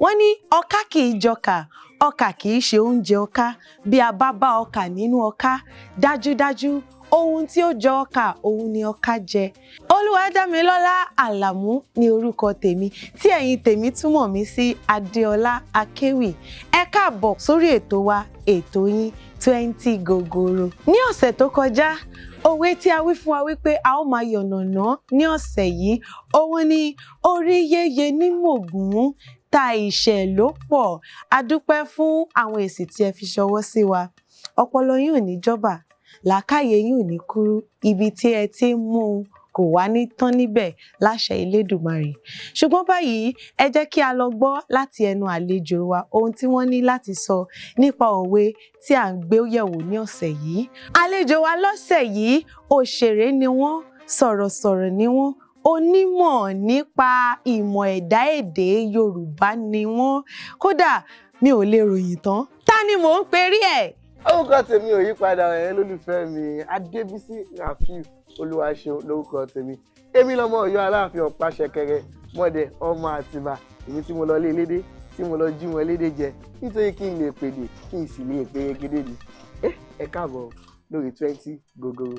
wọ́n ní ọká kì í jọkà ọkà kì í ṣe oúnjẹ ọká bí a bá bá ọkà nínú ọká dájúdájú ohun tí ó jọ ọkà òun ni ọká jẹ. Olúwadámilọ́lá Àlàmú ni orúkọ tèmi tí ẹ̀yin tèmi túmọ̀ mí sí Adéọlá Akéwì. Ẹ káàbọ̀ sórí ètò wa ètò yín 20 gogoro. Ní ọ̀sẹ̀ tó kọjá òwe tí a wí fún wa wípé a ó máa yànnàná ní ọ̀sẹ̀ yìí òun ni orí yéye ní mògùn ta ìṣẹ̀ ló pọ̀. A dúpẹ́ fún àwọn èsì tí ẹ fi ṣọwọ́ sí wa. Ọpọlọ yín ò ní jọba, làákàyè yín ò ní kúrú, ibi tí ẹ ti ń mú un kò wá ní tán níbẹ̀ láṣẹ Elédùmarè. Ṣùgbọ́n báyìí ẹ jẹ́ kí a lọ gbọ́ láti ẹnu àlejò wa ohun tí wọ́n ní láti sọ nípa òwe tí à ń gbé yẹ̀wò ní ọ̀sẹ̀ yìí. Àlejò wa lọ́sẹ̀ yìí òṣèré ni wọ́n, sọ̀rọ̀sọ̀rọ̀ ni wọ́n, onímọ̀ nípa ìmọ̀ ẹ̀dá èdè Yorùbá ni wọ́n. Kódà mi ò lè ròyìn tán. Ta ni mò ń perí ẹ̀? Orúkọ tèmi ò yí padà, ẹ̀yin lólùfẹ́ mi Adébísí Rafiu Olúwaṣeun lórúkọ tèmi. Èmi lọmọ Ọ̀yọ́ Aláàfin Ọ̀pá Ṣẹ̀kẹ̀rẹ̀ mọdẹ ọmọ Àtìbà, èmi tí mo lọ lé lédè tí mo lọ jí wọn lédè jẹ nítorí kí n lè pèdè kí n sì lè pèrègédé ni. Ẹ káàbọ̀ lórí 20 gogoro.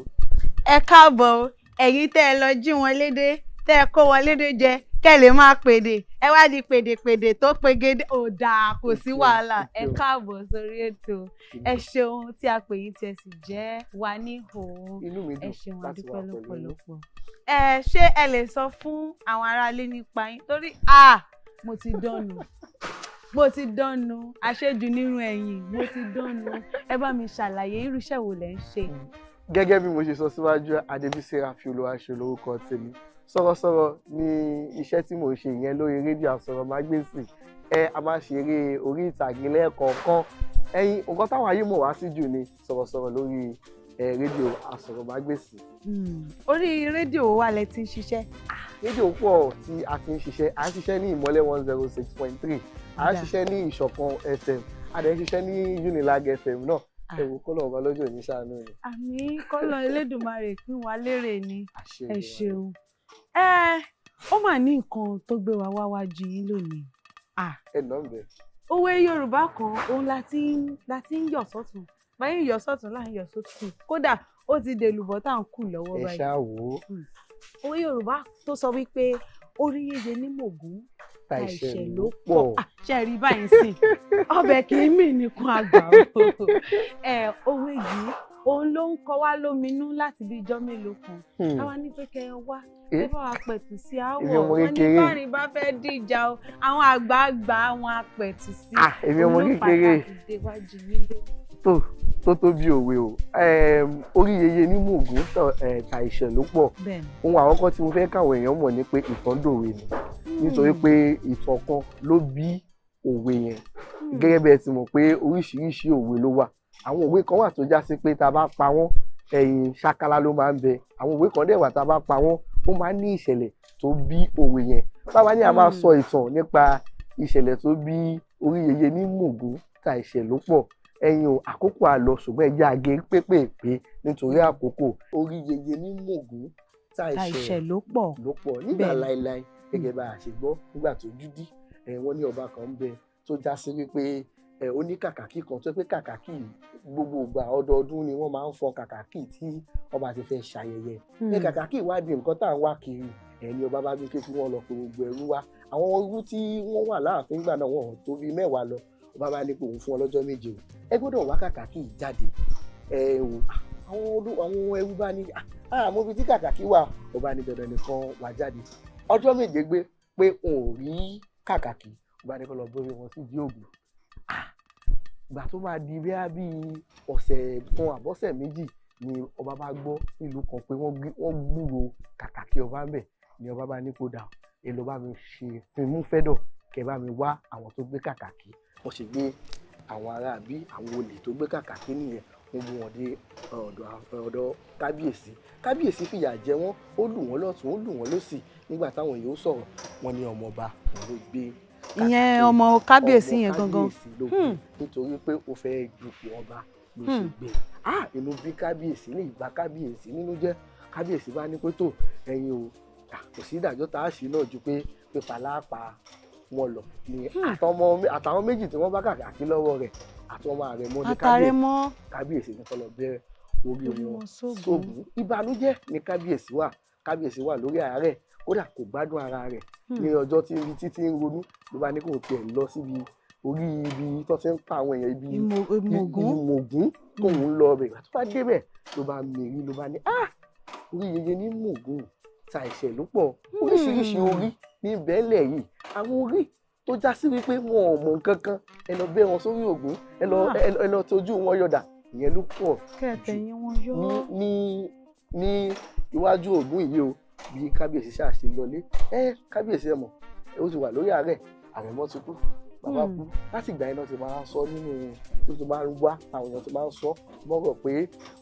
Ẹ káàbọ̀ ẹ̀yin tẹ́ ẹ lọ jí wọn lédè tẹ́ ẹ kó wọn lédè jẹ kẹ́ lè máa pèdè ẹ wá di pèdèpèdè tó pegedé ò dáa kò sí wàhálà. Ẹ káàbọ̀ sórí ètò. Ẹ ṣeun tí a pè yín tí ẹ sì jẹ́ wa ní òun. Ẹ ṣeun adúpẹ́ lọ́pọ̀lọpọ̀. Ṣé ẹ lè sọ fún àwọn aráalé nípa yín torí mo ti dánnu àṣejù nínú ẹ̀yìn mo ti dánnu. Ẹ bá mi ṣàlàyé irú iṣẹ́ wo lẹ ń ṣe. Gẹ́gẹ́ bí mo ṣe sọ síwájú, Adébísí Rafiu Olúwaṣeun lórúkọ tèmi. Sọ̀rọ̀sọ̀rọ̀ ni iṣẹ́ tí mò ń ṣe ìyẹn lórí rédíò Àsọ̀rọ̀mágbèsì. A máa ṣe eré orí ìtàgé lẹ́ẹ̀kọ̀ọ̀kan. Nǹkan táwọn ayé mọ̀ wá sí jù ni sọ̀rọ̀sọ̀rọ̀ lórí rédíò Àsọ̀rọ̀mágbèsì. Orí rédíò wa lẹ ti ń ṣiṣẹ́? Rédíò pọ̀ tí a ti ń ṣiṣẹ́. À ń ṣiṣẹ́ ní Ìmọ́lẹ̀ 106.3, à ń ṣiṣẹ́ ní Ìṣọ̀kan FM, a dẹ̀ ń ṣiṣẹ́ ní Unilag FM náà. Ẹ̀wù kọ́lọ̀ ọba lọ́jọ́ ní ṣàánú ni. Àmín kọ́lọ̀ Elédùmarè pín wa lérè ni. Ẹ ṣeun. Ó mà ní nǹkan tó gbé wa wá wájú yín lónìí. Ẹ nà ń bẹ̀. Òwe Yorùbá kan òun la ti ń yọ̀ sọ́tún báyìí yọ̀ sọ́tún láì yọ̀ sọ́tún kódà ó ti dèlùbọ́ tá à ń kù lọ́wọ́ báyìí. Ẹ ṣáà wò ó. Òwe Yorùbá tó sọ wípé orí yéye ní mògùn ta ìṣẹ̀ ló pọ̀. Ṣe rí báyìí sìn ọbẹ̀ kì í mì nìkan àgbà o. Òwe yìí òun ló ń kọ wá lóminú láti bí ijọ́ mélòó kan. Àwa ní pé kẹ́ ẹ wá ẹ bá wa pẹ̀tù sí àwọ̀ wọn ní bárin bá fẹ́ dìjà o àwọn àgbààgbà àwọn apẹ̀tù sí. Èmi ọmọ kékeré tó bí òwe o. Orí yéye ní mògùn ta ìṣẹ̀ ló pọ̀. Ohun àkọ́kọ́ tí mo fẹ́ káwọn èèyàn mọ̀ ni pé ìtàn dòwe ni nítorí pé ìtàn kan ló bí òwe yẹn. Gẹ́gẹ́ bí ẹ ti mọ̀ pé oríṣiríṣi òwe ló wà. Àwọn òwe kan wà tó já sí pé tá a bá pa wọ́n ẹ̀yìn ṣákálá ló máa ń bẹ. Àwọn òwe kan dẹ̀ wà tá a bá pa wọ́n ó máa ń ní ìṣẹ̀lẹ̀ tó bí òwe yẹn. Báwa ní a máa sọ ìtàn nípa ìṣẹ̀lẹ̀ tó bí orí yéye ní mògùn ta ìṣẹ̀ ló pọ̀. Àkókò àlọ ṣùgbọ́n ẹ jẹ́ agé pépèpé nítorí àkókò. Orí yéye ní mògùn ta ìṣẹ̀ ló pọ̀ nígbà láéláé gẹ́gẹ́ bá a ṣe gbọ́ nígbà tó dúdú. Wọ́n ní ọba kan ń bẹ tó já sí wípé ó ní kàkàkí kan tó pé kàkàkí gbogbo ìgbà ọdọọdún ni wọ́n máa ń fọn kàkàkí tí ọba ti fẹ́ ṣayẹyẹ. Kàkàkí ìwádìí nǹkan tá à ń wá kiri ẹni ọba bá gbé kí wọ́n lọ pé gbogbo ẹrú wá. Àwọn ẹrú tí wọ́n wà láàfin gbà náà wọ́n tó bí 10 lọ. Ọba bá ní pé òun fún ọ lọ́jọ́ 7 o. Ẹ gbọ́dọ̀ wá kàkàkí jáde. Àwọn ẹrú bá ní mo fi tí kàkàkí wà. Ọba ní dandan nìkan wá jáde. Ọjọ́ 7 gbé pé òun ò rí kàkàkí. Ọba ní kó lọ bóyá wọn sí ìdí ògùn. Ìgbà tó máa di bí ọ̀sẹ̀ kan àbọ̀sẹ̀ méjì ni ọba bá gbọ́ nílùú kan pé wọ́n gbúròó kàkàkí ọba ń bẹ̀ ni ọba bá ní kó dà ẹ lọ bá mi ṣe fimú fẹ́dọ̀ kẹ́ bá mi wá àwọn tó gbé kàkàkí. Wọ́n ṣe gbé àwọn ará bí àwọn olè tó gbé kàkàkí nìyẹn wọ́n mú wọn dé ọ̀dọ̀ kábíyèsí. Kábíyèsí fìyà jẹ wọ́n ó lù wọ́n lọ́tún ó lù wọ́n lósì. Nígbà táwọn yóò sọ̀rọ̀ wọ́n ní ọmọọba wọn ló gbé ìyẹn ọmọ kábíyèsí yẹn gangan nítorí pé ó fẹ́ dupò ọba ló ṣe gbé. Inú bí kábíyèsí ní ìgbà kábíyèsí nínú jẹ́. Kábíyèsí bá ní pé tó ẹ̀yin o kò sí ìdájọ́ tá a ṣe náà ju pé pípa láàpá wọn lọ ní àtàwọn méjì tí wọ́n bá kàkàkí lọ́wọ́ rẹ̀ àtọmọ Àrẹ̀mọ ní kábíyèsí ní kọlọ bẹ̀rẹ̀ orí wọn sóògùn. Ìbànújẹ́ ní kábíyèsí wà lórí àárẹ̀, kódà kò gbádùn ara rẹ̀ ní ọjọ́ tí títí ń ronú ló bá ní kó tiẹ̀ lọ síbi orí ibi tó ti ń pa àwọn èèyàn ibi Ìmọ̀gún tóun lọ bẹ̀. Ìgbà tó bá débẹ̀ ló bá mèrí ló bá ní orí yeye ní Ìmọ̀gún ta ẹ̀ṣẹ̀ ló pọ̀, oríṣiríṣi orí ní bẹ́ẹ̀lẹ̀ yìí, àwọn orí tó já sí wípé wọn ò mọ nǹkan kan, ẹ lọ bẹ́ wọn sórí Ògún, ẹ lọ tójú wọn yọ̀dà, ìyẹn ló pọ̀ ní iwájú Ògún yìí o. Bí kábíyèsí ṣáà ṣe lọlé, kábíyèsí ẹ mọ̀ ó ti wà lórí àárẹ̀, Àrẹ̀mọ ti kú, bàbá kú. Láti ìgbà yẹn náà ti máa ń sọ nínú tó ti máa ń wá àwọn èèyàn ti máa ń sọ mọ́rọ̀ pé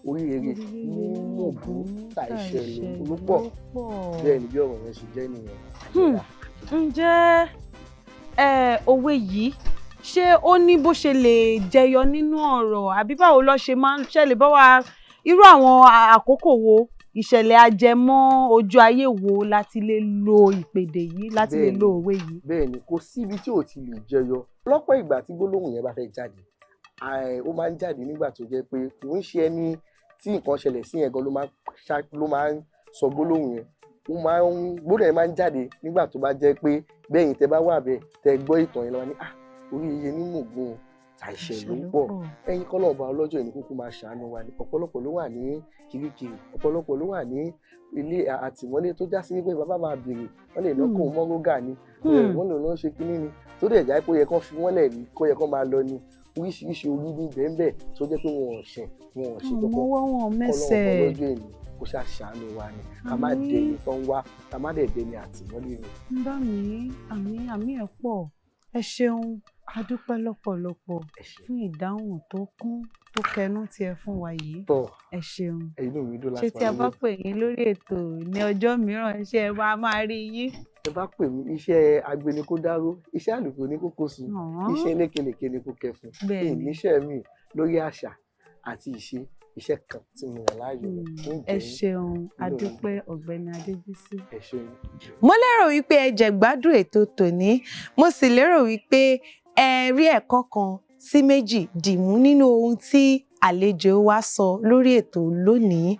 oríire ní Ìmọ̀gún ta ẹ̀ṣẹ̀ ló pọ̀. Bẹ́ẹ̀ ni bí ọ̀rọ̀ yẹn ṣe jẹ́ nìyẹn. Ǹjẹ́ òwe yìí ṣé ó ní bó ṣe lè jẹyọ nínú ọ̀rọ̀, àbí báwo ló ṣe máa ń ṣẹlẹ̀ bá wa irú àwọn àkókò wo, ìṣẹ̀lẹ̀ ajẹmọ́ ojú ayé wo láti lè lo ìpèdè yìí, láti lè lo òwe yìí? Bẹ́ẹ̀ ni, kò síbi tí ò ti lè jẹyọ. Lọ́pọ̀ ìgbà tí gbólóhùn yẹn bá fẹ́ jáde, ó máa ń jáde nígbà tó jẹ́ pé kò ń ṣe ẹni tí nǹkan ṣẹlẹ̀ sí yẹn gan ló máa ń sọ gbólóhùn yẹn. Gbólóhùn yẹn máa ń jáde nígbà tó bá jẹ́ pé bẹ́yìn tẹ bá wà bẹ́ẹ̀ tẹ gbọ́ ìtàn yẹn lọ́wọ́ ní orí yeye ní Ìmọ̀gún ta ẹ̀ṣẹ̀ ló pọ̀. Ẹ̀yin kọ́lọ̀ ọba ọlọ́jọ́ ìní kúkú máa ṣàánú wa ní. Ọ̀pọ̀lọpọ̀ ló wà ní Kirikiri, ọ̀pọ̀lọpọ̀ ló wà ní ilé àtìmọ́lé tó já sí wípé bàbá máa bèrè wọ́n lè lọ́kọ̀ mọ́rógà ni, wọ́n lè lọ́ ṣe kínní ni, tó dẹ̀ já pé ó yẹ kán fi wọ́n lẹ̀ ní kó yẹ kán máa lọ ní oríṣiríṣi orí ní bẹ́ẹ̀ tó jẹ́ pé wọn ò ṣe kọ́kọ́. Kọ́lọ̀ ọba ọlọ́jọ́ ìní kó ṣàṣàánú wa ni, ká má dẹni tó ń wá, ká má dẹ̀ dẹni àtìmọ́lé ni. ń bá mi àmì ẹ̀ pọ̀. Ẹ ṣeun, a dúpẹ́ lọ́pọ̀lọpọ̀ fún ìdáhùn tó kún tó kẹnu tí ẹ fún wa yìí. Ẹ ṣeun. Ṣé tí a bá pè yín lórí ètò ní ọjọ́ mìíràn ṣé ẹ máa rí yín? Ẹ bá pè mí, iṣẹ́ agbénikódáró, iṣẹ́ àlùkò ní kókó sùn, iṣẹ́ lékelèké ní kó kẹfun. Ìníṣẹ́ mi lórí àṣà àti iṣẹ́ kan tí mo yàn láàyò. Ẹ ṣeun, a dúpẹ́ ọ̀gbẹ́ni Adébísí. Ẹ ṣeun. Mo lérò wípé ẹ jẹ gbádùn ètò tòní, mo sì lérò wípé ẹ rí ẹ̀kọ́ kan sí méjì dìmú nínú ohun tí àlejò wa sọ lórí ètò lónìí.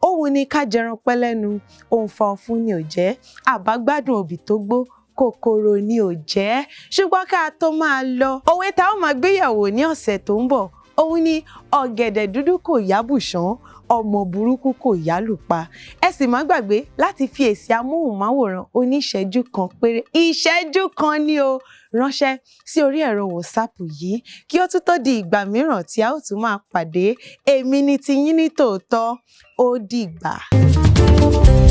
Ohun ni ká jẹran pẹ́ lẹ́nu, ohun fa ọ̀fun ni ò jẹ́, àbágbádùn òbí tó gbó kòkòrò ni ò jẹ́. Ṣùgbọ́n ká tó máa lọ, òwe tá ó máa gbéyàwó ní ọ̀sẹ̀ tó ń bọ̀, òun ni ọ̀gẹ̀dẹ̀ dúdú kò yábùṣán, ọmọ burúkú kò yálùpa. Ẹ sì má gbàgbé láti fi èsì amóhùnmáwòrán oníṣẹ́jú kan péré, ìṣẹ́jú kan ni o, ránṣẹ́ sí orí ẹ̀rọ WhatsApp yìí kí ó tún tó di ìgbà mìíràn tí a ó tún máa pàdé. Èmi ni tiyín ní tòótọ́, ó dìgbà.